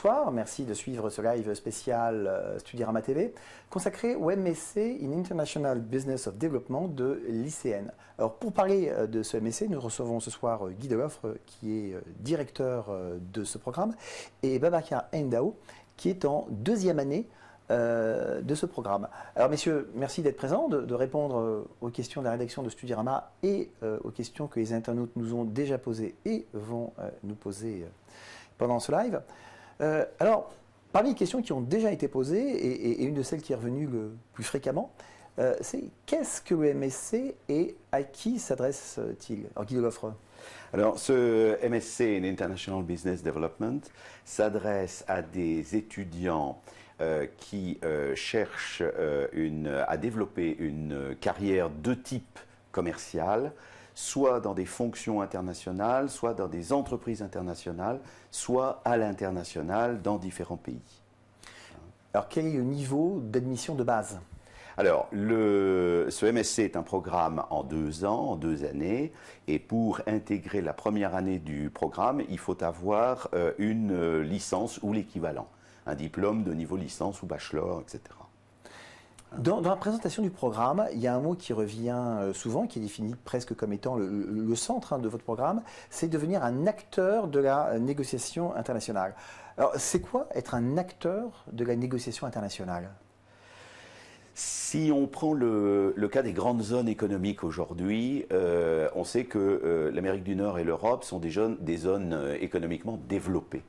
bonsoir, merci de suivre ce live spécial Studirama TV consacré au MSc in International Business of Development de l'ICN. Alors pour parler de ce MSc, nous recevons ce soir Guy Deloffre qui est directeur de ce programme et Babacar Ndao qui est en deuxième année de ce programme. Alors messieurs, merci d'être présents, de répondre aux questions de la rédaction de Studirama et aux questions que les internautes nous ont déjà posées et vont nous poser pendant ce live. Alors, parmi les questions qui ont déjà été posées, et une de celles qui est revenue le plus fréquemment, c'est qu'est-ce que le MSc et à qui s'adresse-t-il? Alors Guy Deloffre. Alors, ce MSc in International Business Development s'adresse à des étudiants qui cherchent à développer une carrière de type commercial, soit dans des fonctions internationales, soit dans des entreprises internationales, soit à l'international dans différents pays. Alors, quel est le niveau d'admission de base? Alors, ce MSc est un programme en 2 ans, en 2 années, et pour intégrer la première année du programme, il faut avoir une licence ou l'équivalent, un diplôme de niveau licence ou bachelor, etc. Dans la présentation du programme, il y a un mot qui revient souvent, qui est défini presque comme étant le centre de votre programme, c'est devenir un acteur de la négociation internationale. Alors, c'est quoi être un acteur de la négociation internationale ? Si on prend le cas des grandes zones économiques aujourd'hui, on sait que l'Amérique du Nord et l'Europe sont des zones économiquement développées.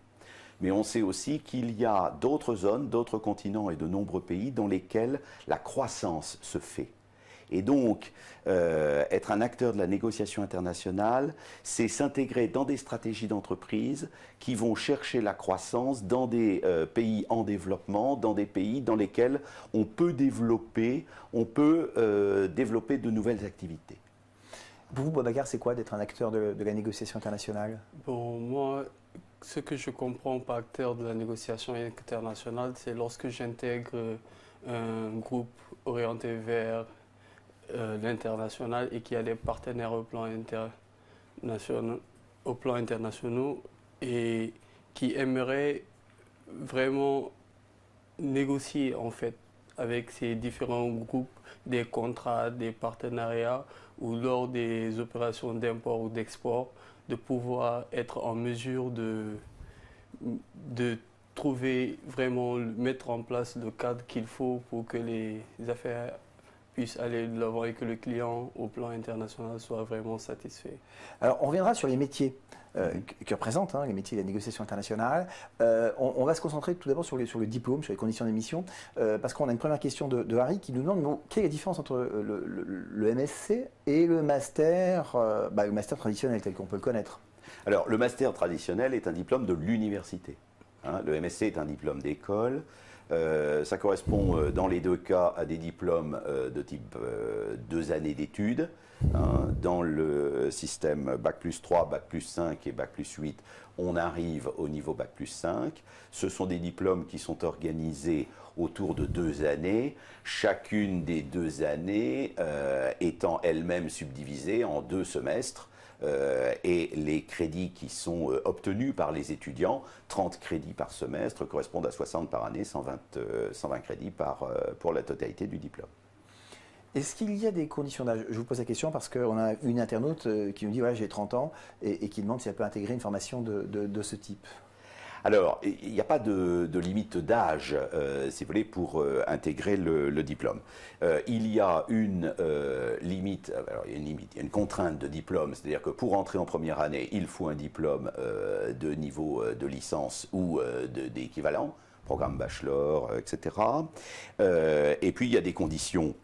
Mais on sait aussi qu'il y a d'autres zones, d'autres continents et de nombreux pays dans lesquels la croissance se fait. Et donc, être un acteur de la négociation internationale, c'est s'intégrer dans des stratégies d'entreprise qui vont chercher la croissance dans des pays en développement, dans des pays dans lesquels on peut développer de nouvelles activités. Pour vous, Babacar, c'est quoi d'être un acteur de la négociation internationale? Bon, moi, ce que je comprends par acteur de la négociation internationale, c'est lorsque j'intègre un groupe orienté vers l'international et qui a des partenaires au plan international et qui aimeraient vraiment négocier en fait avec ces différents groupes des contrats, des partenariats ou lors des opérations d'import ou d'export, de pouvoir être en mesure de trouver vraiment, mettre en place le cadre qu'il faut pour que les affaires puissent aller de l'avant et que le client au plan international soit vraiment satisfait. Alors, on reviendra sur les métiers que représentent les métiers de la négociation internationale. On va se concentrer tout d'abord sur le diplôme, sur les conditions d'admission, parce qu'on a une première question de Harry qui nous demande quelle est la différence entre le MSc et le master traditionnel tel qu'on peut le connaître. Alors, le master traditionnel est un diplôme de l'université. Le MSc est un diplôme d'école. Ça correspond dans les 2 cas à des diplômes de type 2 années d'études. Dans le système Bac+3, Bac+5 et Bac+8, on arrive au niveau Bac+5. Ce sont des diplômes qui sont organisés autour de 2 années, chacune des 2 années étant elle-même subdivisée en 2 semestres. Et les crédits qui sont obtenus par les étudiants, 30 crédits par semestre, correspondent à 60 par année, 120 crédits pour la totalité du diplôme. Est-ce qu'il y a des conditions d'âge? Je vous pose la question parce qu'on a une internaute qui nous dit ouais, j'ai 30 ans et qui demande si elle peut intégrer une formation de ce type. Alors, il n'y a pas de limite d'âge, si vous voulez, pour intégrer le diplôme. Il y a une limite, alors il y a une contrainte de diplôme, c'est-à-dire que pour entrer en première année, il faut un diplôme de niveau de licence ou d'équivalent, programme bachelor, etc. Et puis, il y a des conditions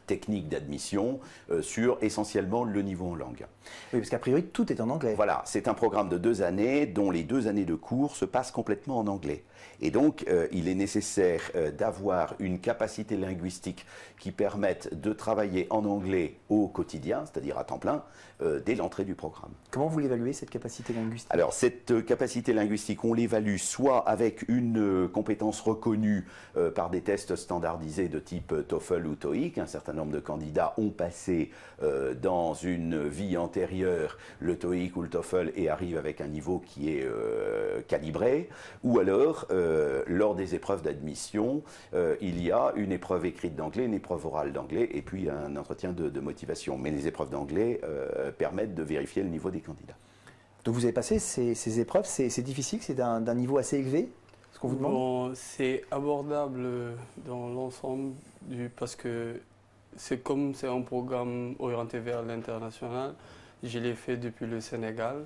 techniques d'admission sur essentiellement le niveau en langue. Oui, parce qu'a priori, tout est en anglais. Voilà, c'est un programme de 2 années dont les 2 années de cours se passent complètement en anglais. Et donc, il est nécessaire d'avoir une capacité linguistique qui permette de travailler en anglais au quotidien, c'est-à-dire à temps plein, dès l'entrée du programme. Comment vous l'évaluez, cette capacité linguistique? Alors, cette capacité linguistique, on l'évalue soit avec une compétence reconnue par des tests standardisés de type TOEFL ou TOEIC, un certain certain nombre de candidats ont passé dans une vie antérieure le TOEIC ou le TOEFL et arrivent avec un niveau qui est calibré, ou alors, lors des épreuves d'admission, il y a une épreuve écrite d'anglais, une épreuve orale d'anglais, et puis un entretien de motivation. Mais les épreuves d'anglais permettent de vérifier le niveau des candidats. Donc vous avez passé ces épreuves, c'est difficile, c'est d'un niveau assez élevé, ce qu'on vous demande? Bon, c'est abordable dans l'ensemble parce que c'est un programme orienté vers l'international. Je l'ai fait depuis le Sénégal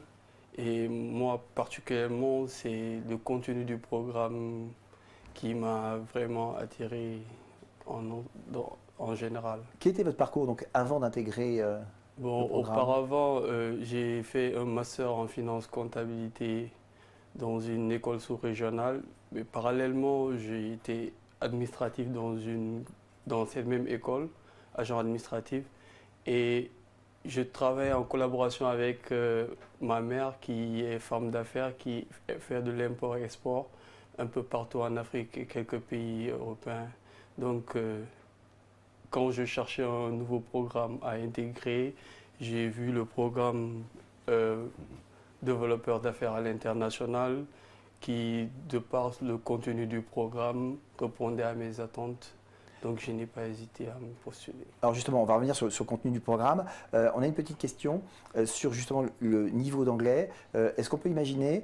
et moi particulièrement, c'est le contenu du programme qui m'a vraiment attiré en général. Quel était votre parcours donc, avant d'intégrer Bon, le programme? auparavant, j'ai fait un master en finance comptabilité dans une école sous-régionale, mais parallèlement, j'ai été administratif dans cette même école, agent administratif, et je travaille en collaboration avec ma mère qui est femme d'affaires, qui fait de l'import-export un peu partout en Afrique et quelques pays européens. Donc, quand je cherchais un nouveau programme à intégrer, j'ai vu le programme développeur d'affaires à l'international qui, de par le contenu du programme, répondait à mes attentes. Donc je n'ai pas hésité à me postuler. Alors justement, on va revenir sur le contenu du programme. On a une petite question sur justement le niveau d'anglais. Est-ce qu'on peut imaginer,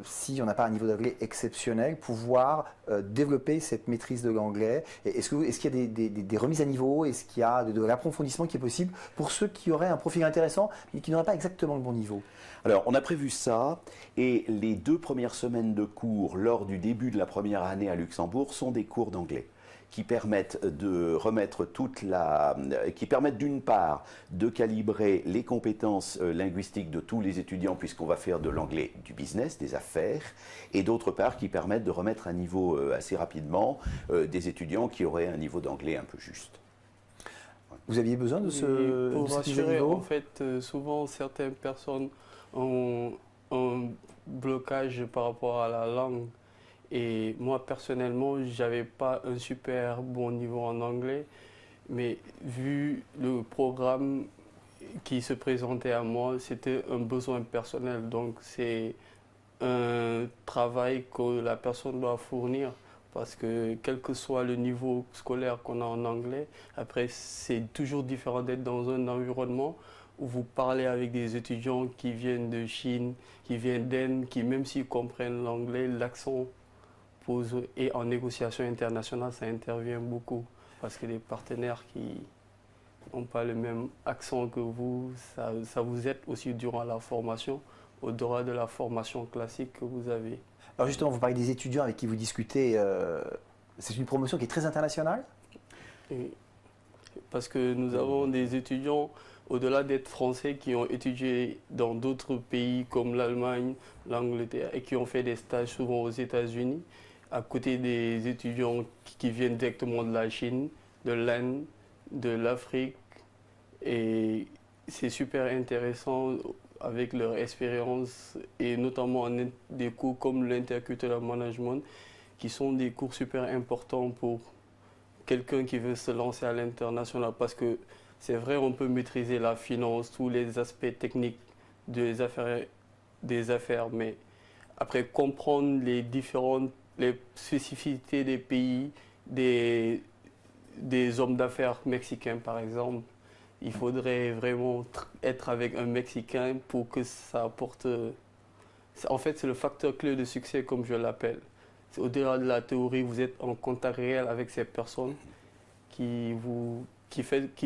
si on n'a pas un niveau d'anglais exceptionnel, pouvoir développer cette maîtrise de l'anglais? Est-ce qu'il y a des remises à niveau? Est-ce qu'il y a de l'approfondissement qui est possible pour ceux qui auraient un profil intéressant mais qui n'auraient pas exactement le bon niveau? Alors, on a prévu ça, et les 2 premières semaines de cours lors du début de la première année à Luxembourg sont des cours d'anglais, qui permettent de remettre qui permettent d'une part de calibrer les compétences linguistiques de tous les étudiants, puisqu'on va faire de l'anglais du business, des affaires, et d'autre part qui permettent de remettre à niveau assez rapidement des étudiants qui auraient un niveau d'anglais un peu juste. Vous aviez besoin de ce Pour de cette mise à rassurer, niveau? en fait, souvent certaines personnes ont un blocage par rapport à la langue. Et moi, personnellement, j'avais pas un super bon niveau en anglais, mais vu le programme qui se présentait à moi, c'était un besoin personnel. Donc, c'est un travail que la personne doit fournir parce que quel que soit le niveau scolaire qu'on a en anglais, après, c'est toujours différent d'être dans un environnement où vous parlez avec des étudiants qui viennent de Chine, qui viennent d'Inde, qui, même s'ils comprennent l'anglais, l'accent pose. Et en négociation internationale, ça intervient beaucoup parce que les partenaires qui n'ont pas le même accent que vous, ça vous aide aussi durant la formation, au-delà de la formation classique que vous avez. Alors justement, vous parlez des étudiants avec qui vous discutez. C'est une promotion qui est très internationale? Et parce que nous avons des étudiants, au-delà d'être français, qui ont étudié dans d'autres pays comme l'Allemagne, l'Angleterre et qui ont fait des stages souvent aux États-Unis, à côté des étudiants qui viennent directement de la Chine, de l'Inde, de l'Afrique. Et c'est super intéressant avec leur expérience et notamment des cours comme l'intercultural management qui sont des cours super importants pour quelqu'un qui veut se lancer à l'international parce que c'est vrai, on peut maîtriser la finance, tous les aspects techniques des affaires, mais après comprendre les spécificités des pays, des hommes d'affaires mexicains par exemple, il faudrait vraiment être avec un Mexicain pour que ça apporte... En fait, c'est le facteur clé de succès comme je l'appelle. Au-delà de la théorie, vous êtes en contact réel avec ces personnes qui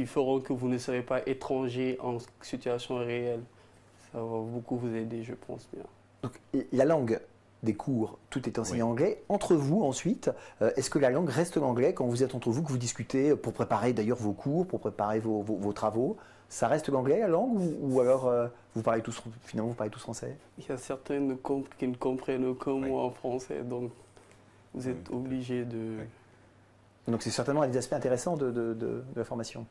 feront que vous ne serez pas étranger en situation réelle. Ça va beaucoup vous aider, je pense bien. Donc, la langue des cours, tout est enseigné en anglais. Entre vous, ensuite, est-ce que la langue reste l'anglais quand vous êtes entre vous, que vous discutez pour préparer d'ailleurs vos cours, pour préparer vos travaux? Ça reste l'anglais, la langue, ou alors vous parlez tous français? Il y a certains qui ne comprennent que moi en français, donc vous êtes obligé de... Donc c'est certainement un des aspects intéressants de la formation.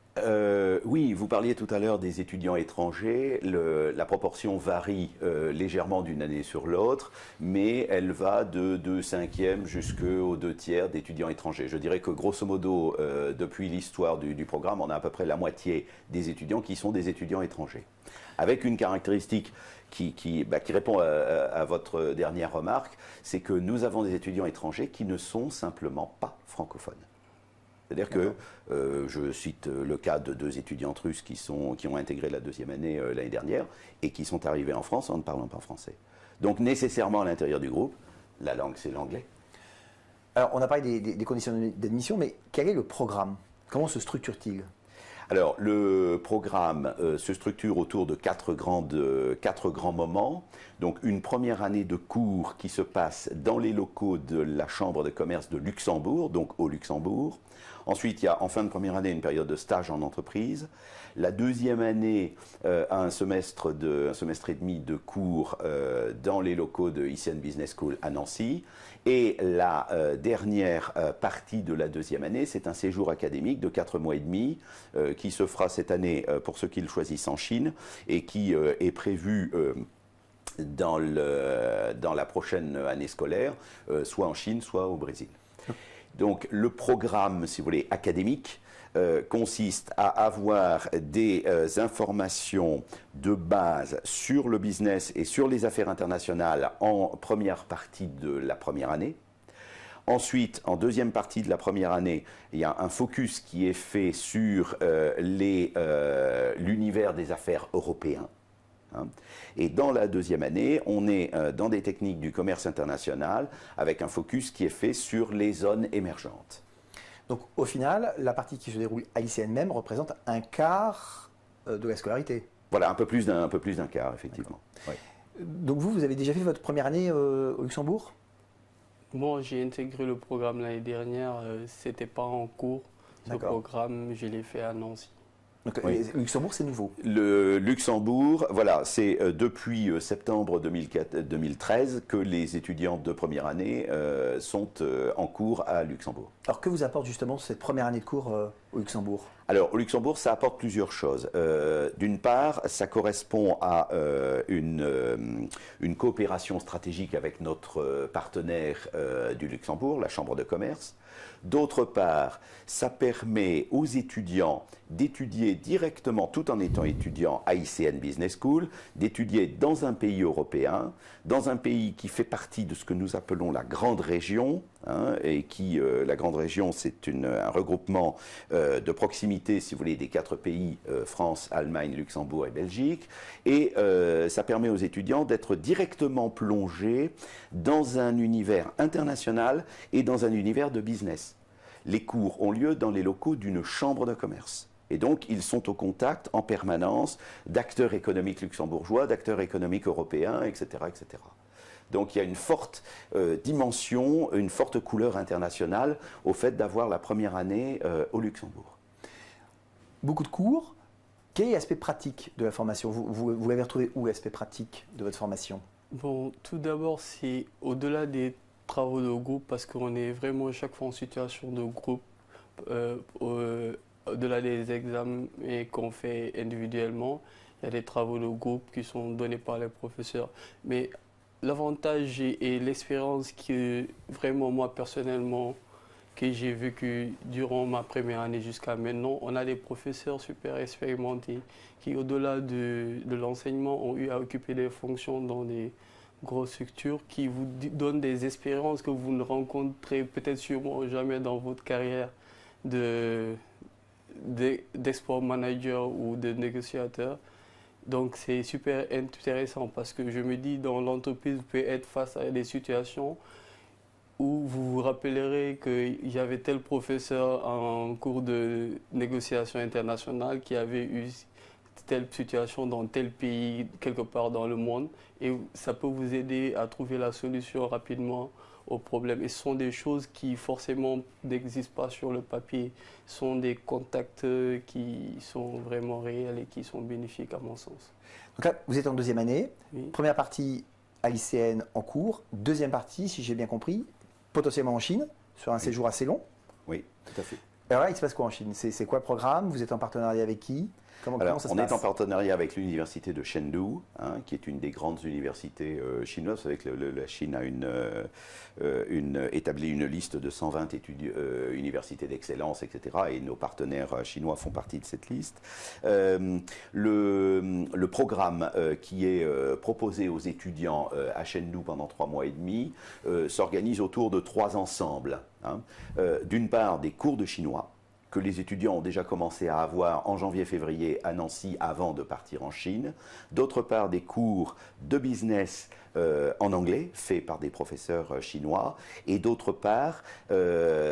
Oui, vous parliez tout à l'heure des étudiants étrangers. La proportion varie légèrement d'une année sur l'autre, mais elle va de 2/5 jusqu'aux 2/3 d'étudiants étrangers. Je dirais que grosso modo, depuis l'histoire du programme, on a à peu près la moitié des étudiants qui sont des étudiants étrangers. Avec une caractéristique qui répond à votre dernière remarque, c'est que nous avons des étudiants étrangers qui ne sont simplement pas francophones. C'est-à-dire que, je cite le cas de 2 étudiantes russes qui ont intégré la 2e année l'année dernière et qui sont arrivées en France en ne parlant pas français. Donc nécessairement à l'intérieur du groupe, la langue c'est l'anglais. Alors on a parlé des conditions d'admission, mais quel est le programme? Comment se structure-t-il? Alors, le programme se structure autour de 4 grands moments. Donc, une première année de cours qui se passe dans les locaux de la Chambre de commerce de Luxembourg, donc au Luxembourg. Ensuite, il y a en fin de première année une période de stage en entreprise. La 2e année a un semestre et demi de cours dans les locaux de ICN Business School à Nancy. Et la dernière partie de la 2e année, c'est un séjour académique de 4 mois et demi qui se fera cette année pour ceux qui le choisissent en Chine et qui est prévu dans la prochaine année scolaire, soit en Chine, soit au Brésil. Donc le programme, si vous voulez, académique, consiste à avoir des informations de base sur le business et sur les affaires internationales en première partie de la première année. Ensuite, en 2e partie de la première année, il y a un focus qui est fait sur l'univers des affaires européens. Et dans la 2e année, on est dans des techniques du commerce international avec un focus qui est fait sur les zones émergentes. Donc au final, la partie qui se déroule à l'ICN même représente un quart de la scolarité. Voilà, un peu plus d'un quart, effectivement. Ouais. Donc vous avez déjà fait votre première année au Luxembourg? Moi, j'ai intégré le programme l'année dernière. C'était pas en cours. Ce programme, je l'ai fait à Nancy. Donc oui. Le Luxembourg, c'est nouveau? Le Luxembourg, voilà, c'est depuis septembre 2013 que les étudiants de première année sont en cours à Luxembourg. Alors que vous apporte justement cette première année de cours au Luxembourg? Alors, au Luxembourg, ça apporte plusieurs choses. D'une part, ça correspond à une coopération stratégique avec notre partenaire du Luxembourg, la Chambre de commerce. D'autre part, ça permet aux étudiants d'étudier directement, tout en étant étudiants à ICN Business School, d'étudier dans un pays européen, dans un pays qui fait partie de ce que nous appelons la grande région, et qui, la grande région, c'est un regroupement de proximité, si vous voulez, des 4 pays, France, Allemagne, Luxembourg et Belgique, et ça permet aux étudiants d'être directement plongés dans un univers international et dans un univers de business. Les cours ont lieu dans les locaux d'une chambre de commerce. Et donc, ils sont au contact en permanence d'acteurs économiques luxembourgeois, d'acteurs économiques européens, etc., etc. Donc, il y a une forte dimension, une forte couleur internationale au fait d'avoir la première année au Luxembourg. Beaucoup de cours. Quel est l'aspect pratique de la formation? Vous l'avez retrouvé où, l'aspect pratique de votre formation? Bon, tout d'abord, c'est au-delà des travaux de groupe, parce qu'on est vraiment chaque fois en situation de groupe, au-delà des examens qu'on fait individuellement, il y a des travaux de groupe qui sont donnés par les professeurs. Mais l'avantage et l'expérience que vraiment moi personnellement que j'ai vécu durant ma première année jusqu'à maintenant, on a des professeurs super expérimentés qui, au-delà de l'enseignement, ont eu à occuper des fonctions dans des grosses structures qui vous donnent des expériences que vous ne rencontrez peut-être sûrement jamais dans votre carrière d'export manager ou de négociateur. Donc c'est super intéressant parce que je me dis, dans l'entreprise, vous pouvez être face à des situations où vous vous rappellerez qu'il y avait tel professeur en cours de négociation internationale qui avait eu telle situation dans tel pays, quelque part dans le monde, et ça peut vous aider à trouver la solution rapidement au problème. Et ce sont des choses qui forcément n'existent pas sur le papier, ce sont des contacts qui sont vraiment réels et qui sont bénéfiques à mon sens. Donc là, vous êtes en 2e année, oui. Première partie à l'ICN en cours, 2e partie, si j'ai bien compris, potentiellement en Chine, sur un séjour assez long. Oui. Tout à fait. Alors là, il se passe quoi en Chine? C'est quoi le programme? Vous êtes en partenariat avec qui? Comment ça se on passe? est en partenariat avec l'université de Chengdu, qui est une des grandes universités chinoises. Vous savez que la Chine a établi une liste de 120 universités d'excellence, etc. Et nos partenaires chinois font partie de cette liste. Le programme qui est proposé aux étudiants à Chengdu pendant 3 mois et demi s'organise autour de 3 ensembles. D'une part, des cours de chinois que les étudiants ont déjà commencé à avoir en janvier-février à Nancy avant de partir en Chine. D'autre part, des cours de business en anglais, faits par des professeurs chinois. Et d'autre part,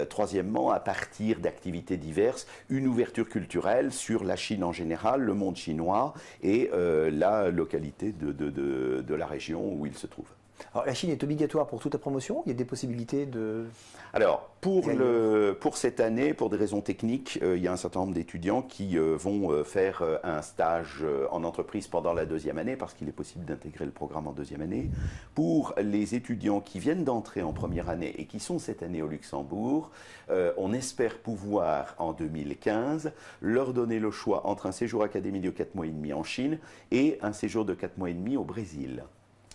troisièmement, à partir d'activités diverses, une ouverture culturelle sur la Chine en général, le monde chinois et la localité de la région où il se trouve. Alors, la Chine est obligatoire pour toute la promotion? Il y a des possibilités de... Alors, pour cette année, pour des raisons techniques, il y a un certain nombre d'étudiants qui vont faire un stage en entreprise pendant la 2e année, parce qu'il est possible d'intégrer le programme en 2e année. Pour les étudiants qui viennent d'entrer en 1re année et qui sont cette année au Luxembourg, on espère pouvoir, en 2015, leur donner le choix entre un séjour académique de 4 mois et demi en Chine et un séjour de 4 mois et demi au Brésil.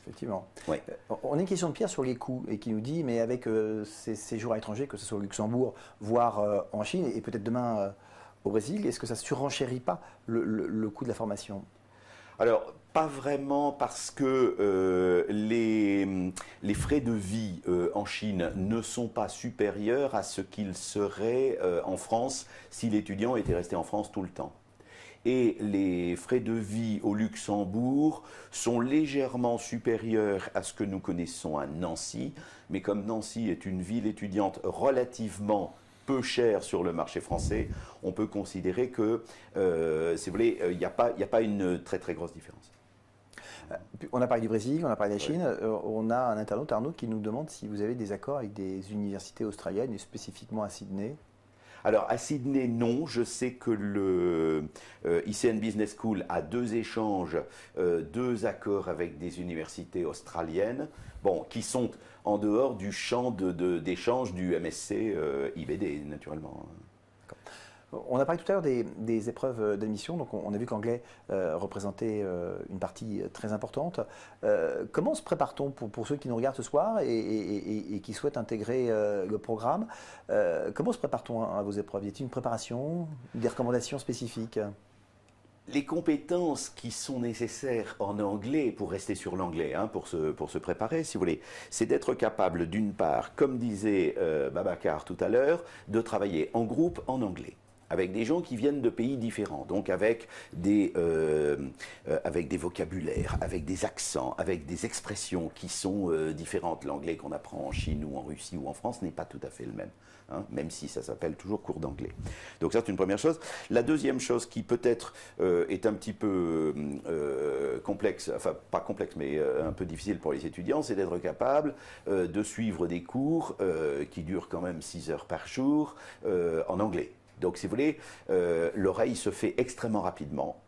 Effectivement. Ouais. On a une question de Pierre sur les coûts et qui nous dit, mais avec ces séjours à l'étranger, que ce soit au Luxembourg, voire en Chine et peut-être demain au Brésil, est-ce que ça ne surenchérit pas le coût de la formation? Alors, pas vraiment, parce que les frais de vie en Chine ne sont pas supérieurs à ce qu'ils seraient en France si l'étudiant était resté en France tout le temps. Et les frais de vie au Luxembourg sont légèrement supérieurs à ce que nous connaissons à Nancy. Mais comme Nancy est une ville étudiante relativement peu chère sur le marché français, on peut considérer que, si vous voulez, il n'y a pas une très très grosse différence. On a parlé du Brésil, on a parlé de la Chine. On a un internaute, Arnaud, qui nous demande si vous avez des accords avec des universités australiennes et spécifiquement à Sydney. Alors à Sydney, non. Je sais que le ICN Business School a 2 échanges, 2 accords avec des universités australiennes, qui sont en dehors du champ d'échange du MSc IBD, naturellement. On a parlé tout à l'heure des épreuves d'admission, donc on a vu qu'anglais représentait une partie très importante. Comment se prépare-t-on pour ceux qui nous regardent ce soir et qui souhaitent intégrer le programme? Comment se prépare-t-on à vos épreuves? Y a-t-il une préparation, des recommandations spécifiques? Les compétences qui sont nécessaires en anglais, pour rester sur l'anglais, pour se préparer, si vous voulez, c'est d'être capable, d'une part, comme disait Babacar tout à l'heure, de travailler en groupe en anglais, avec des gens qui viennent de pays différents, donc avec des vocabulaires, avec des accents, avec des expressions qui sont différentes. L'anglais qu'on apprend en Chine ou en Russie ou en France n'est pas tout à fait le même. Même si ça s'appelle toujours cours d'anglais. Donc ça, c'est une première chose. La deuxième chose qui peut-être est un petit peu complexe, enfin pas complexe, mais un peu difficile pour les étudiants, c'est d'être capable de suivre des cours qui durent quand même 6 heures par jour en anglais. Donc si vous voulez, l'oreille se fait extrêmement rapidement.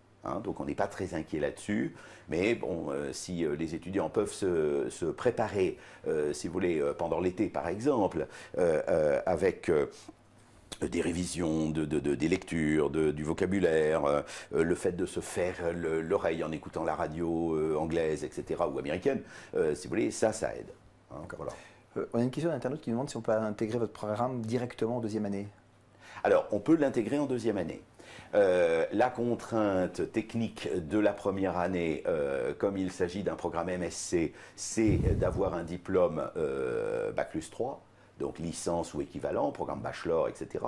Donc on n'est pas très inquiet là-dessus, mais bon, si les étudiants peuvent se préparer, si vous voulez, pendant l'été par exemple, avec des révisions, des lectures, du vocabulaire, le fait de se faire l'oreille en écoutant la radio anglaise, etc., ou américaine, si vous voulez, ça aide. Voilà. On a une question d'un internaute qui nous demande si on peut intégrer votre programme directement en 2e année. Alors, on peut l'intégrer en 2e année. La contrainte technique de la 1re année, comme il s'agit d'un programme MSc, c'est d'avoir un diplôme Bac+3, donc licence ou équivalent, programme bachelor, etc.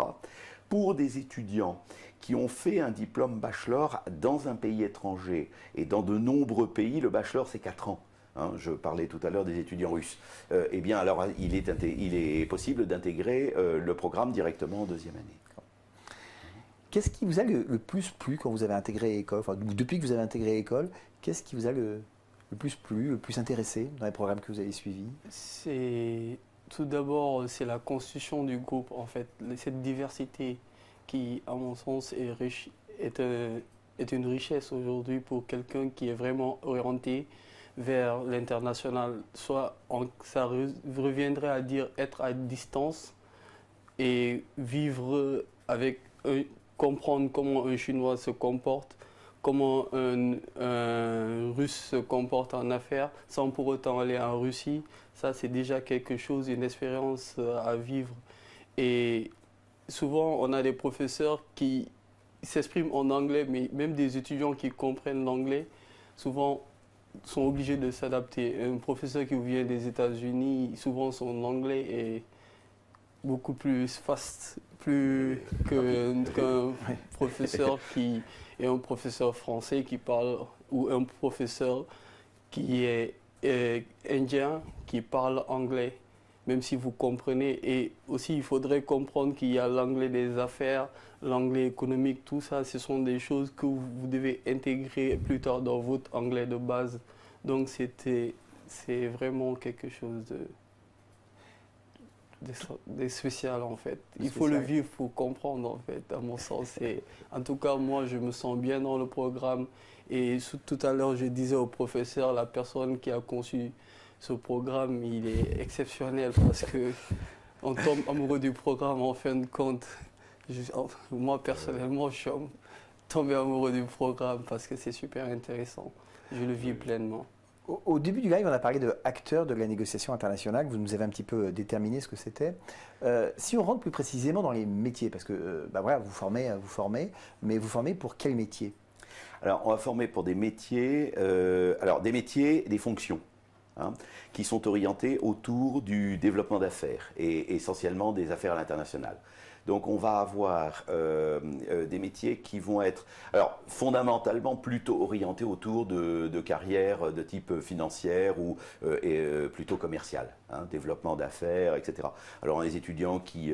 Pour des étudiants qui ont fait un diplôme bachelor dans un pays étranger, et dans de nombreux pays, le bachelor c'est 4 ans. Je parlais tout à l'heure des étudiants russes. Eh bien, alors, il est possible d'intégrer le programme directement en 2e année. Qu'est-ce qui vous a le plus plu quand vous avez intégré l'école, depuis que vous avez intégré l'école, qu'est-ce qui vous a le plus plu, le plus intéressé dans les programmes que vous avez suivis? Tout d'abord, c'est la constitution du groupe, en fait. Cette diversité qui, à mon sens, est une richesse aujourd'hui pour quelqu'un qui est vraiment orienté vers l'international. Ça reviendrait à dire être à distance et vivre avec, comprendre comment un Chinois se comporte, comment un Russe se comporte en affaires sans pour autant aller en Russie. Ça, c'est déjà quelque chose, une expérience à vivre. Et souvent, on a des professeurs qui s'expriment en anglais, mais même des étudiants qui comprennent l'anglais, souvent sont obligés de s'adapter. Un professeur qui vient des États-Unis, souvent son anglais est beaucoup plus fast, plus qu'un professeur qui est un professeur français qui parle, ou un professeur qui est indien qui parle anglais, même si vous comprenez. Et aussi, il faudrait comprendre qu'il y a l'anglais des affaires, l'anglais économique, tout ça, ce sont des choses que vous devez intégrer plus tard dans votre anglais de base. Donc c'est vraiment quelque chose de spécial en fait. Il faut le vivre pour comprendre en fait, à mon sens. Et en tout cas, moi, je me sens bien dans le programme. Et tout à l'heure, je disais au professeur, la personne qui a conçu ce programme, il est exceptionnel parce que on tombe amoureux du programme en fin de compte. Moi, personnellement, je suis tombé amoureux du programme parce que c'est super intéressant. Je le vis pleinement. Au début du live, on a parlé de acteurs de la négociation internationale. Vous nous avez un petit peu déterminé ce que c'était. Si on rentre plus précisément dans les métiers, parce que voilà, vous formez, mais vous formez pour quel métier? Alors, on va former pour des métiers, des métiers, des fonctions, hein, qui sont orientés autour du développement d'affaires et essentiellement des affaires à l'international. Donc on va avoir des métiers qui vont être fondamentalement plutôt orientés autour de carrières de type financière ou plutôt commerciale, hein, développement d'affaires, etc. Alors on a des étudiants qui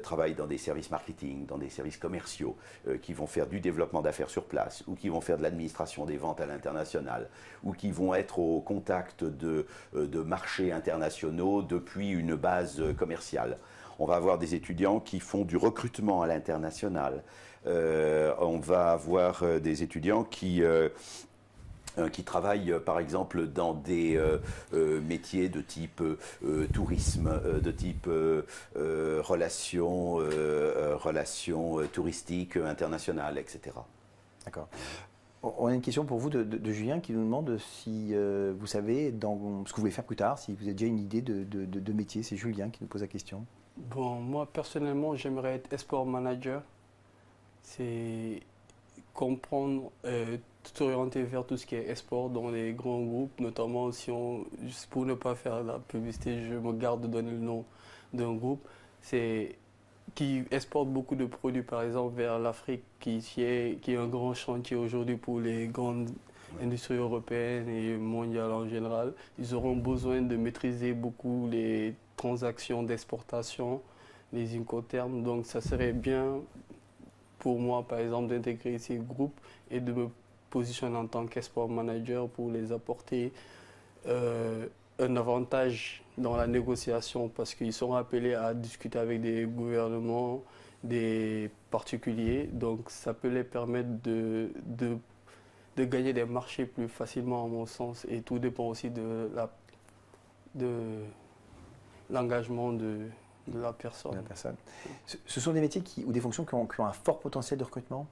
travaillent dans des services marketing, dans des services commerciaux, qui vont faire du développement d'affaires sur place ou qui vont faire de l'administration des ventes à l'international ou qui vont être au contact de marchés internationaux depuis une base commerciale. On va avoir des étudiants qui font du recrutement à l'international. On va avoir des étudiants qui travaillent par exemple dans des métiers de type tourisme, de type relations touristiques internationales, etc. D'accord. On a une question pour vous de Julien qui nous demande si vous savez dans ce que vous voulez faire plus tard, si vous avez déjà une idée de métier. C'est Julien qui nous pose la question. Bon, moi personnellement, j'aimerais être export manager. C'est comprendre, tout orienter vers tout ce qui est export dans les grands groupes, notamment si juste pour ne pas faire la publicité, je me garde de donner le nom d'un groupe, qui exporte beaucoup de produits, par exemple, vers l'Afrique, qui est un grand chantier aujourd'hui pour les grandes industries européennes et mondiales en général. Ils auront besoin de maîtriser beaucoup les transactions d'exportation, les incoterms. Donc ça serait bien pour moi, par exemple, d'intégrer ces groupes et de me positionner en tant qu'export manager pour les apporter un avantage dans la négociation parce qu'ils seront appelés à discuter avec des gouvernements, des particuliers. Donc ça peut les permettre de gagner des marchés plus facilement, à mon sens. Et tout dépend aussi de l'engagement de la personne. Ce sont des métiers ou des fonctions qui ont un fort potentiel de recrutement?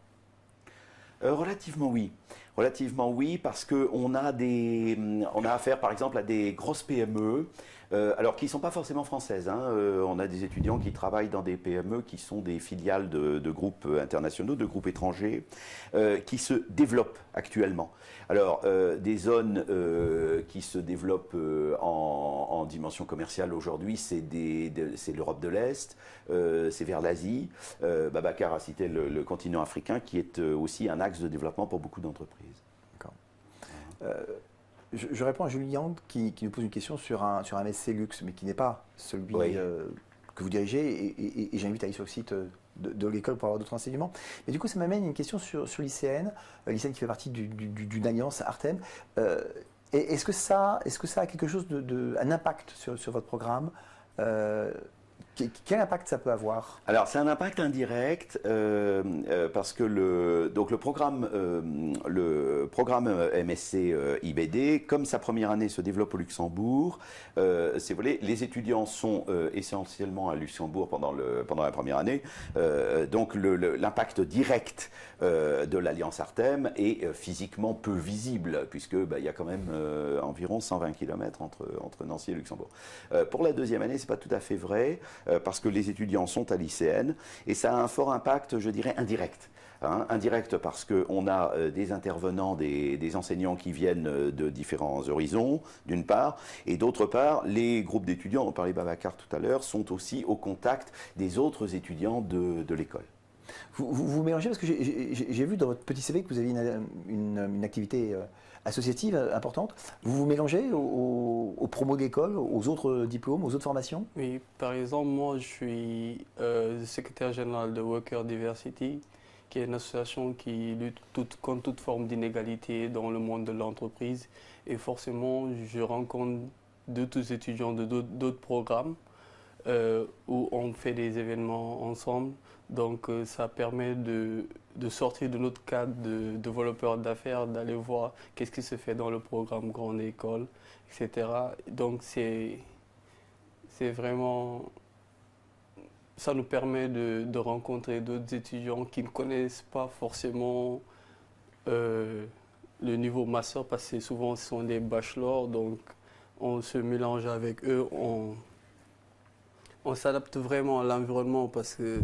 Relativement oui. Relativement oui, parce qu'on a affaire par exemple à des grosses PME, alors qui ne sont pas forcément françaises. Hein. On a des étudiants qui travaillent dans des PME qui sont des filiales de groupes internationaux, de groupes étrangers, qui se développent actuellement. Alors, des zones qui se développent en dimension commerciale aujourd'hui, c'est l'Europe de l'Est, c'est vers l'Asie. Babacar a cité le continent africain qui est aussi un axe de développement pour beaucoup d'entreprises. D'accord. Je réponds à Julien qui nous pose une question sur un MSc Luxe, mais qui n'est pas celui que vous dirigez, et j'invite à aller sur le site de l'école pour avoir d'autres renseignements. Mais du coup, ça m'amène une question sur l'ICN, l'ICN qui fait partie d'une alliance Artem. Est-ce que ça a quelque chose un impact sur votre programme? Quel impact ça peut avoir? Alors, c'est un impact indirect parce que donc le programme MSc IBD, comme sa première année se développe au Luxembourg, si vous voulez, les étudiants sont essentiellement à Luxembourg pendant la première année. Donc, l'impact direct de l'Alliance Artem est physiquement peu visible puisque il y a quand même environ 120 km entre Nancy et Luxembourg. Pour la deuxième année, c'est pas tout à fait vrai. Parce que les étudiants sont à l'ICN et ça a un fort impact, je dirais, indirect. Indirect parce qu'on a des intervenants, des enseignants qui viennent de différents horizons, d'une part, et d'autre part, les groupes d'étudiants, on parlait Babacar tout à l'heure, sont aussi au contact des autres étudiants de l'école. Vous mélangez, parce que j'ai vu dans votre petit CV que vous aviez une activité associative importante. Vous mélangez aux promos de l'école, aux autres diplômes, aux autres formations? Oui, par exemple, moi, je suis secrétaire général de Worker Diversity, qui est une association qui lutte contre toute forme d'inégalité dans le monde de l'entreprise. Et forcément, je rencontre d'autres étudiants de d'autres programmes où on fait des événements ensemble. Donc, ça permet de sortir de notre cadre de développeur d'affaires, d'aller voir qu'est-ce qui se fait dans le programme Grande École, etc. Donc, c'est vraiment... Ça nous permet de rencontrer d'autres étudiants qui ne connaissent pas forcément le niveau master, parce que souvent ce sont des bachelors, donc on se mélange avec eux, on s'adapte vraiment à l'environnement parce que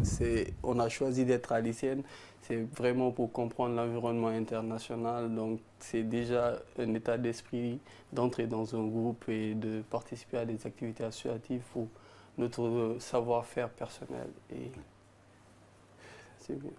on a choisi d'être à l'ICN, c'est vraiment pour comprendre l'environnement international, donc c'est déjà un état d'esprit d'entrer dans un groupe et de participer à des activités associatives pour notre savoir-faire personnel, et c'est bien.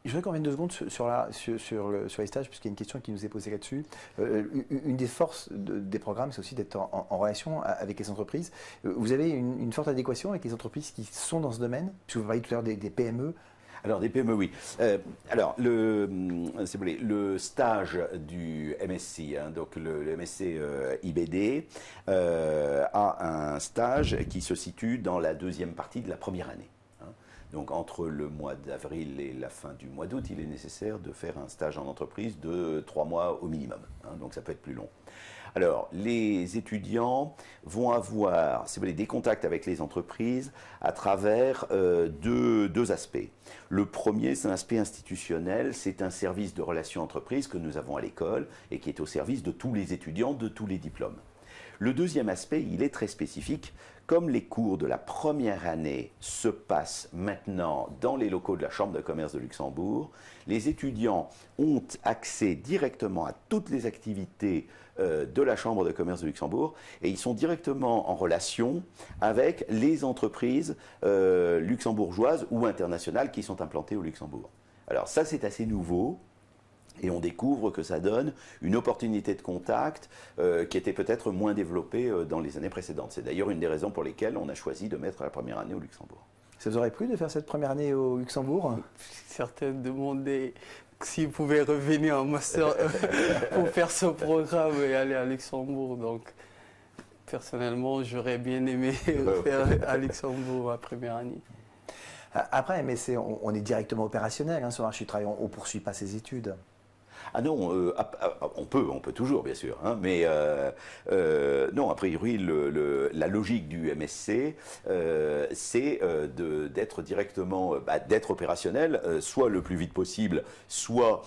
Je voudrais qu'on revienne 2 secondes sur les stages, puisqu'il y a une question qui nous est posée là-dessus. Une des forces des programmes, c'est aussi d'être en relation avec les entreprises. Vous avez une forte adéquation avec les entreprises qui sont dans ce domaine, puisque vous parliez tout à l'heure des PME. Alors, des PME, oui. Alors, si vous voulez, le stage du MSc, donc le MSc IBD, a un stage qui se situe dans la deuxième partie de la première année. Donc, entre le mois d'avril et la fin du mois d'août, il est nécessaire de faire un stage en entreprise de 3 mois au minimum. Donc, ça peut être plus long. Alors, les étudiants vont avoir, si vous voulez, des contacts avec les entreprises à travers deux aspects. Le premier, c'est un aspect institutionnel, c'est un service de relations entreprises que nous avons à l'école et qui est au service de tous les étudiants, de tous les diplômes. Le deuxième aspect, il est très spécifique. Comme les cours de la première année se passent maintenant dans les locaux de la Chambre de commerce de Luxembourg, les étudiants ont accès directement à toutes les activités de la Chambre de commerce de Luxembourg et ils sont directement en relation avec les entreprises luxembourgeoises ou internationales qui sont implantées au Luxembourg. Alors ça, c'est assez nouveau. Et on découvre que ça donne une opportunité de contact qui était peut-être moins développée dans les années précédentes. C'est d'ailleurs une des raisons pour lesquelles on a choisi de mettre la première année au Luxembourg. Ça vous aurait plu de faire cette première année au Luxembourg? Certains demandaient s'ils pouvaient revenir en master pour faire ce programme et aller à Luxembourg. Donc, personnellement, j'aurais bien aimé faire à Luxembourg ma première année. Après, mais on est directement opérationnel sur le marché du travail, on ne poursuit pas ses études. Ah non, on peut toujours, bien sûr. Mais non, a priori, la logique du MSc, c'est d'être directement, d'être opérationnel, soit le plus vite possible, soit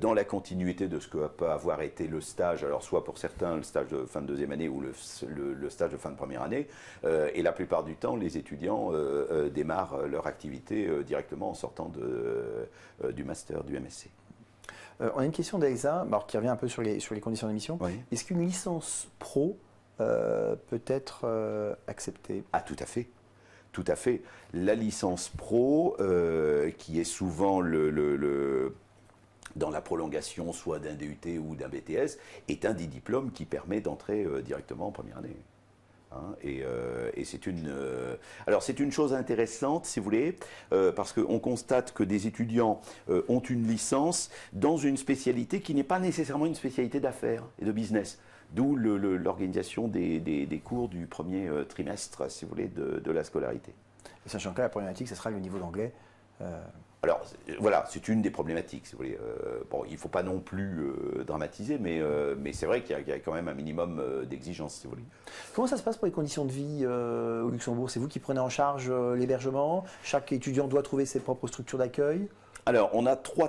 dans la continuité de ce que peut avoir été le stage, alors soit pour certains le stage de fin de deuxième année ou le stage de fin de première année. Et la plupart du temps, les étudiants démarrent leur activité directement en sortant du master du MSc. On a une question d'Elsa, qui revient un peu sur les conditions d'émission. Oui. Est-ce qu'une licence pro peut être acceptée? Ah, tout à fait. Tout à fait. La licence pro, qui est souvent dans la prolongation soit d'un DUT ou d'un BTS, est un des diplômes qui permet d'entrer directement en première année. Et c'est une chose intéressante, si vous voulez, parce qu'on constate que des étudiants ont une licence dans une spécialité qui n'est pas nécessairement une spécialité d'affaires et de business. D'où l'organisation des cours du premier trimestre, si vous voulez, de la scolarité. Et sachant que là, la problématique, ce sera le niveau d'anglais. Alors voilà, c'est une des problématiques, si vous voulez. Bon, il ne faut pas non plus dramatiser, mais c'est vrai qu'il y a quand même un minimum d'exigences, si vous voulez. Comment ça se passe pour les conditions de vie au Luxembourg? C'est vous qui prenez en charge l'hébergement? Chaque étudiant doit trouver ses propres structures d'accueil? Alors, on a trois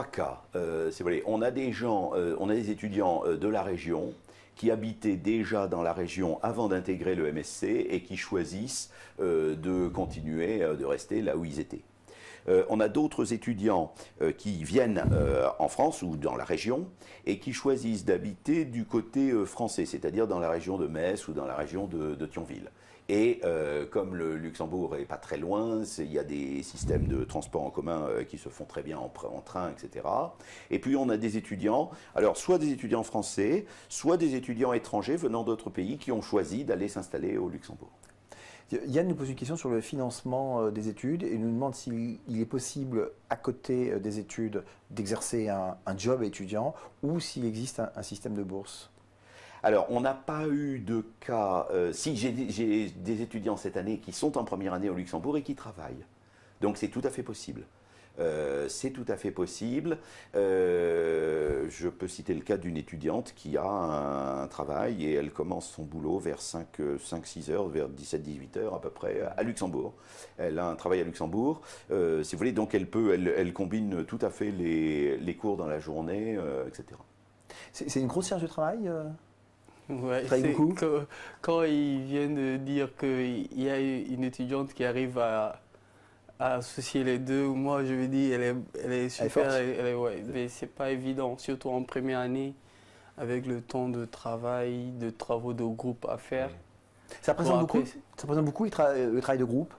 cas, si vous voulez. On a des étudiants de la région qui habitaient déjà dans la région avant d'intégrer le MSC et qui choisissent de continuer, de rester là où ils étaient. On a d'autres étudiants qui viennent en France ou dans la région et qui choisissent d'habiter du côté français, c'est-à-dire dans la région de Metz ou dans la région de Thionville. Et comme le Luxembourg n'est pas très loin, il y a des systèmes de transport en commun qui se font très bien en train, etc. Et puis on a des étudiants, alors soit des étudiants français, soit des étudiants étrangers venant d'autres pays qui ont choisi d'aller s'installer au Luxembourg. Yann nous pose une question sur le financement des études et nous demande s'il est possible, à côté des études, d'exercer un job étudiant ou s'il existe un système de bourse. Alors, on n'a pas eu de cas. Si, j'ai des étudiants cette année qui sont en première année au Luxembourg et qui travaillent. Donc, c'est tout à fait possible. C'est tout à fait possible. Je peux citer le cas d'une étudiante qui a un travail et elle commence son boulot vers 5-6 heures, vers 17-18 heures à peu près, à Luxembourg. Elle a un travail à Luxembourg. Si vous voulez, donc elle combine tout à fait les cours dans la journée, etc. C'est une grosse charge de travail Ouais, beaucoup. Quand ils viennent de dire qu'il y a une étudiante qui arrive à associer les deux, moi je me dis elle est super, ouais, mais c'est pas évident, surtout en première année, avec le temps de travail, de travaux de groupe à faire. Ça représente beaucoup le travail de groupe?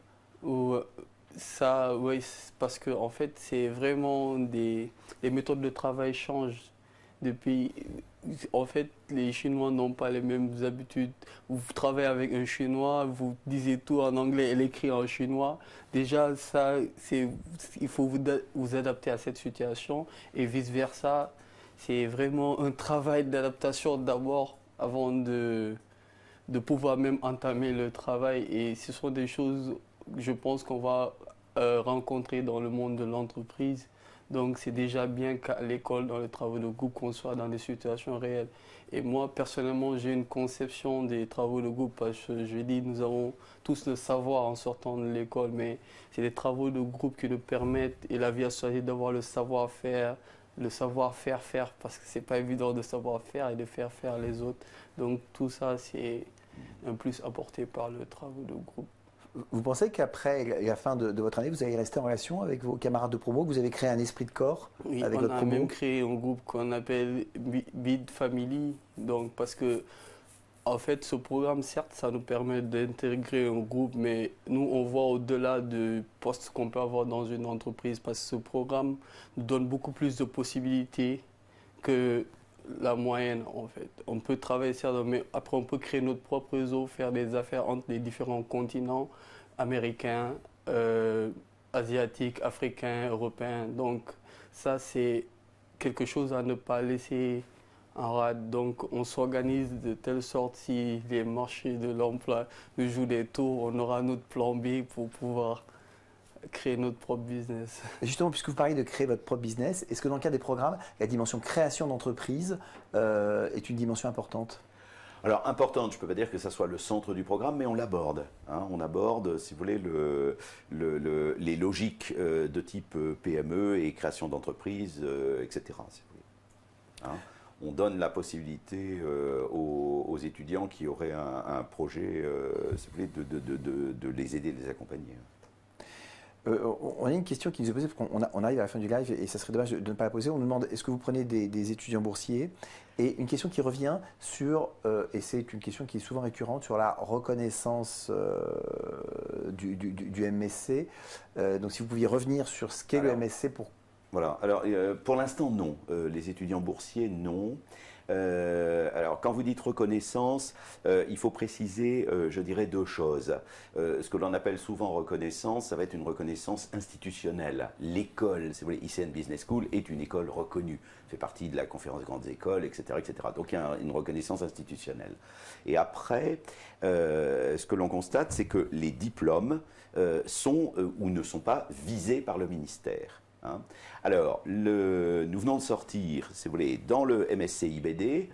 Ça, oui, parce que en fait c'est vraiment les méthodes de travail changent depuis. En fait, les Chinois n'ont pas les mêmes habitudes. Vous travaillez avec un Chinois, vous disiez tout en anglais, elle écrit en chinois. Déjà, ça, il faut vous adapter à cette situation et vice-versa. C'est vraiment un travail d'adaptation d'abord avant de pouvoir même entamer le travail. Et ce sont des choses, je pense, qu'on va rencontrer dans le monde de l'entreprise. Donc c'est déjà bien qu'à l'école, dans les travaux de groupe, qu'on soit dans des situations réelles. Et moi, personnellement, j'ai une conception des travaux de groupe, parce que je dis, nous avons tous le savoir en sortant de l'école, mais c'est des travaux de groupe qui nous permettent, et la vie associative, d'avoir le savoir-faire, le savoir-faire faire, parce que c'est pas évident de savoir faire et de faire les autres. Donc tout ça, c'est un plus apporté par le travail de groupe. Vous pensez qu'après la fin de votre année, vous allez rester en relation avec vos camarades de promo, que vous avez créé un esprit de corps avec votre promo? On a même créé un groupe qu'on appelle Bid Family, donc parce que en fait ce programme, certes, ça nous permet d'intégrer un groupe, mais nous on voit au-delà du poste qu'on peut avoir dans une entreprise, parce que ce programme nous donne beaucoup plus de possibilités que la moyenne en fait. On peut travailler ça, mais après on peut créer notre propre réseau, faire des affaires entre les différents continents, américains, asiatiques, africains, européens. Donc ça c'est quelque chose à ne pas laisser en rade. Donc on s'organise de telle sorte, si les marchés de l'emploi nous jouent des tours, on aura notre plan B pour pouvoir créer notre propre business. Justement, puisque vous parlez de créer votre propre business, est-ce que dans le cadre des programmes, la dimension création d'entreprise est une dimension importante? Alors, importante, je ne peux pas dire que ça soit le centre du programme, mais on l'aborde. On aborde, si vous voulez, les logiques de type PME et création d'entreprise, etc. Si vous voulez. On donne la possibilité aux étudiants qui auraient un projet, si vous voulez, de les aider, de les accompagner. On a une question qui nous est posée, parce qu'on arrive à la fin du live et ça serait dommage de ne pas la poser. On nous demande, est-ce que vous prenez des étudiants boursiers? Et une question qui revient sur, et c'est une question qui est souvent récurrente, sur la reconnaissance du MSC. Donc si vous pouviez revenir sur ce qu'est le MSC pour... Voilà, alors pour l'instant non, les étudiants boursiers non. Alors, quand vous dites reconnaissance, il faut préciser, je dirais, deux choses. Ce que l'on appelle souvent reconnaissance, ça va être une reconnaissance institutionnelle. L'école, si vous voulez, ICN Business School est une école reconnue, fait partie de la conférence des grandes écoles, etc., etc. Donc, il y a une reconnaissance institutionnelle. Et après, ce que l'on constate, c'est que les diplômes sont ou ne sont pas visés par le ministère. Hein. Alors, nous venons de sortir, si vous voulez, dans le MSC IBD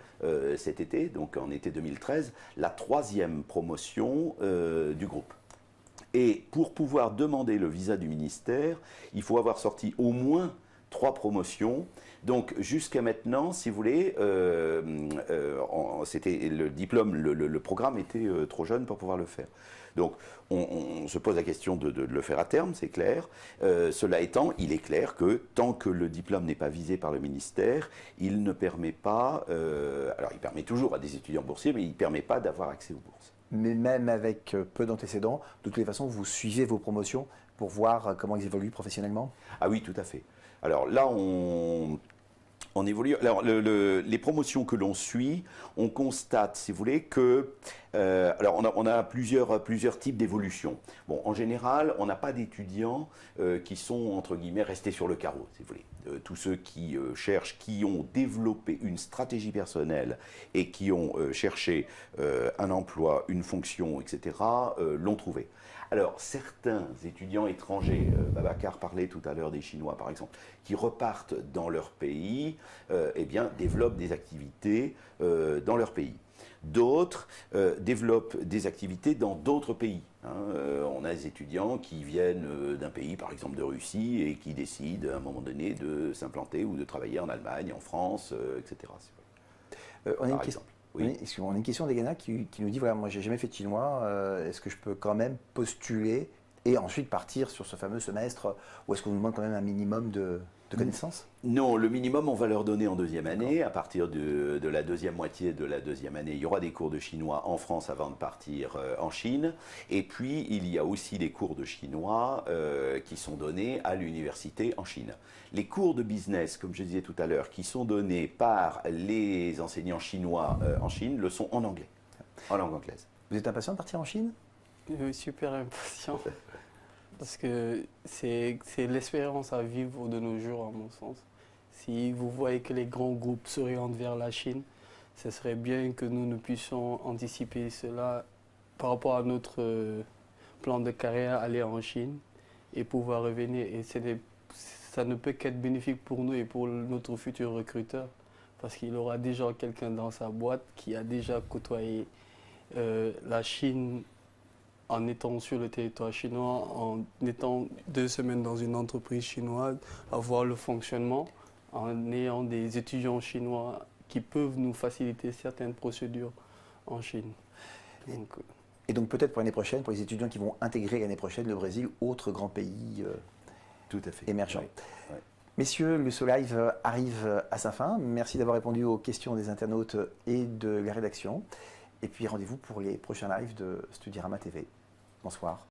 cet été, donc en été 2013, la 3e promotion du groupe. Et pour pouvoir demander le visa du ministère, il faut avoir sorti au moins 3 promotions. Donc jusqu'à maintenant, si vous voulez, c'était le diplôme, le programme était trop jeune pour pouvoir le faire. Donc on se pose la question de le faire à terme, c'est clair. Cela étant, il est clair que tant que le diplôme n'est pas visé par le ministère, il ne permet pas, alors il permet toujours à des étudiants boursiers, mais il ne permet pas d'avoir accès aux bourses. Mais même avec peu d'antécédents, de toutes les façons, vous suivez vos promotions pour voir comment ils évoluent professionnellement? Ah oui, tout à fait. Alors là, on évolue. Alors, les promotions que l'on suit, on constate, si vous voulez, que... alors, on a plusieurs types d'évolution. Bon, en général, on n'a pas d'étudiants qui sont, entre guillemets, restés sur le carreau, si vous voulez. Tous ceux qui cherchent, qui ont développé une stratégie personnelle et qui ont cherché un emploi, une fonction, etc., l'ont trouvé. Alors, certains étudiants étrangers, Babacar parlait tout à l'heure des Chinois par exemple, qui repartent dans leur pays, eh bien, développent des activités dans leur pays. D'autres développent des activités dans d'autres pays. Hein. On a des étudiants qui viennent d'un pays, par exemple de Russie, et qui décident à un moment donné de s'implanter ou de travailler en Allemagne, en France, etc. On a une question. Oui. On a une question d'Egana qui nous dit, voilà, moi j'ai jamais fait de chinois, est-ce que je peux quand même postuler et ensuite partir sur ce fameux semestre, ou est-ce qu'on nous demande quand même un minimum de connaissances? Non, le minimum on va leur donner en 2e année. À partir de la 2e moitié de la 2e année, il y aura des cours de chinois en France avant de partir en Chine. Et puis il y a aussi des cours de chinois qui sont donnés à l'université en Chine. Les cours de business, comme je disais tout à l'heure, qui sont donnés par les enseignants chinois en Chine, le sont en anglais, en langue anglaise. Vous êtes impatient de partir en Chine? Super impatient. Parce que c'est l'espérance à vivre de nos jours, à mon sens. Si vous voyez que les grands groupes s'orientent vers la Chine, ce serait bien que nous puissions anticiper cela par rapport à notre plan de carrière, aller en Chine et pouvoir revenir. Et ça ne peut qu'être bénéfique pour nous et pour notre futur recruteur, parce qu'il aura déjà quelqu'un dans sa boîte qui a déjà côtoyé la Chine en étant sur le territoire chinois, en étant 2 semaines dans une entreprise chinoise, à voir le fonctionnement, en ayant des étudiants chinois qui peuvent nous faciliter certaines procédures en Chine. Et donc peut-être pour l'année prochaine, pour les étudiants qui vont intégrer l'année prochaine le Brésil, autre grand pays tout à fait émergent. Oui. Oui. Messieurs, le So Live arrive à sa fin. Merci d'avoir répondu aux questions des internautes et de la rédaction. Et puis rendez-vous pour les prochains lives de Studirama TV. Bonsoir.